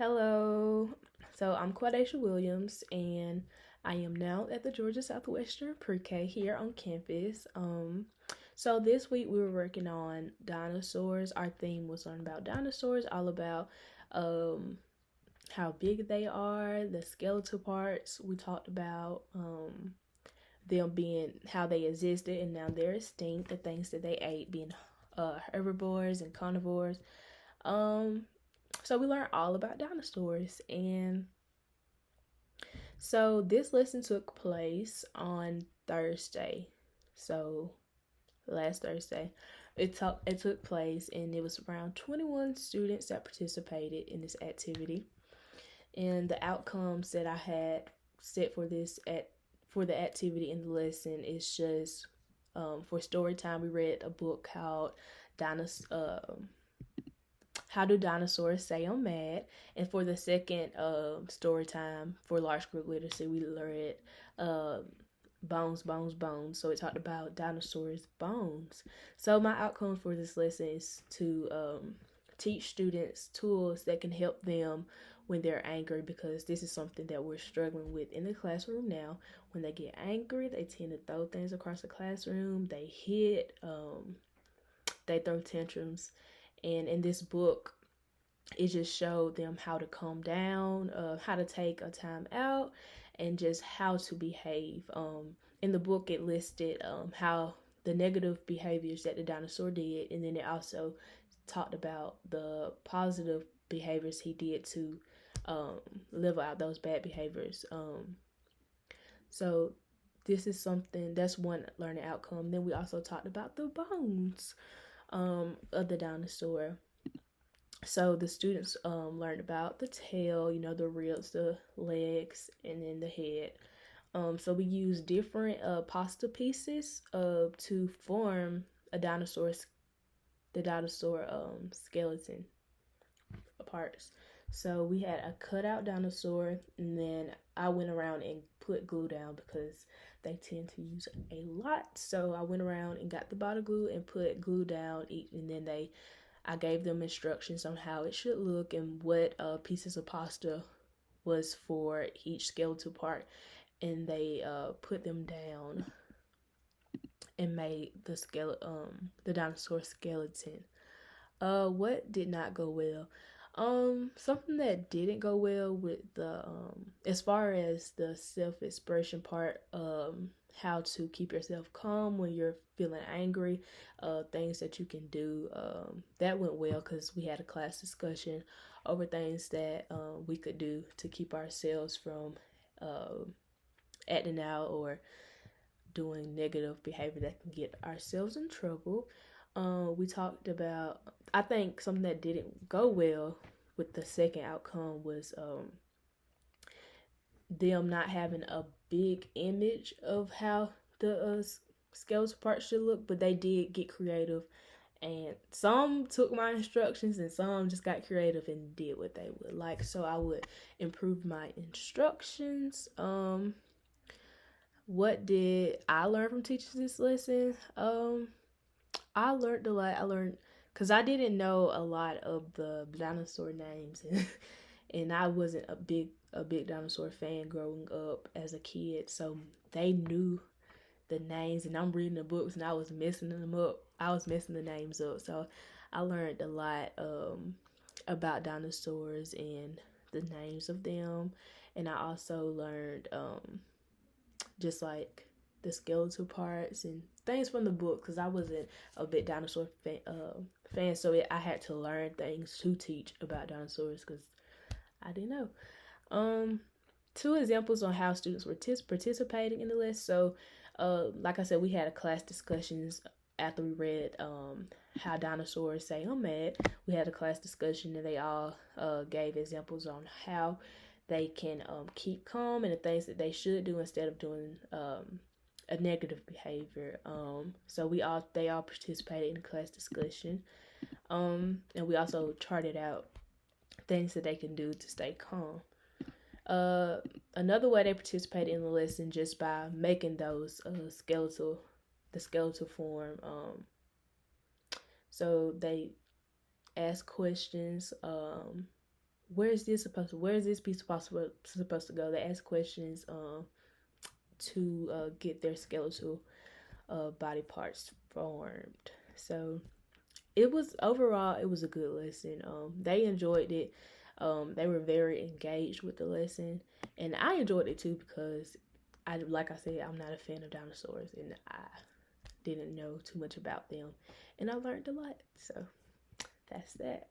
Hello. So I'm Quadacia Williams, and I am now at the Georgia Southwestern Pre-K here on campus. So this week we were working on dinosaurs. Our theme was learning about dinosaurs, all about um how big they are, the skeletal parts. We talked about them being how they existed and now they're extinct, the things that they ate, being herbivores and carnivores. Um, so we learned all about dinosaurs, and so this lesson took place on Thursday. So last Thursday, it took place, and it was around 21 students that participated in this activity. And the outcomes that I had set for the activity in the lesson is just for story time. We read a book called Dinosaur. How Do Dinosaurs Say I'm Mad? And for the second story time for large group literacy, we read uh, Bones, Bones, Bones. So it talked about dinosaurs' bones. So my outcome for this lesson is to teach students tools that can help them when they're angry, because this is something that we're struggling with in the classroom now. When they get angry, they tend to throw things across the classroom. They hit, they throw tantrums, and in this book it just showed them how to calm down, how to take a time out, and just how to behave. In the book it listed how the negative behaviors that the dinosaur did, and then it also talked about the positive behaviors he did to um, live out those bad behaviors. So this is something that's one learning outcome. Then we also talked about the bones of the dinosaur. So the students learned about the tail, the ribs, the legs, and then the head. So we use different pasta pieces to form a the dinosaur skeleton parts. So we had a cutout dinosaur, and then I went around and put glue down because they tend to use a lot. So I went around and got the bottle glue and put glue down each, and then I gave them instructions on how it should look and what pieces of pasta was for each skeletal part, and they put them down and made the dinosaur skeleton. What did not go well? Something that didn't go well with the as far as the self-expression part, how to keep yourself calm when you're feeling angry, things that you can do, that went well because we had a class discussion over things that we could do to keep ourselves from acting out or doing negative behavior that can get ourselves in trouble. We talked about, I think something that didn't go well with the second outcome was them not having a big image of how the skeletal part should look, but they did get creative, and some took my instructions and some just got creative and did what they would like. So I would improve my instructions. What did I learn from teaching this lesson? I learned a lot. I learned because I didn't know a lot of the dinosaur names, and I wasn't a big dinosaur fan growing up as a kid. So they knew the names, and I'm reading the books, and I was messing them up. I was messing the names up. So I learned a lot about dinosaurs and the names of them, and I also learned just like the skeletal parts and things from the book, because I wasn't a big dinosaur fan, so I had to learn things to teach about dinosaurs because I didn't know. Two examples on how students were participating in the list. So, like I said, we had a class discussions after we read How Dinosaurs Say I'm Mad. We had a class discussion, and they all gave examples on how they can keep calm and the things that they should do instead of doing a negative behavior. So they all participated in the class discussion, and we also charted out things that they can do to stay calm. Another way they participated in the lesson just by making those the skeletal form. So they asked questions. where is this piece supposed to go. They ask questions to get their skeletal body parts formed. So it was overall, it was a good lesson. They enjoyed it. They were very engaged with the lesson, and I enjoyed it too because like I said, I'm not a fan of dinosaurs, and I didn't know too much about them, and I learned a lot. So that's that.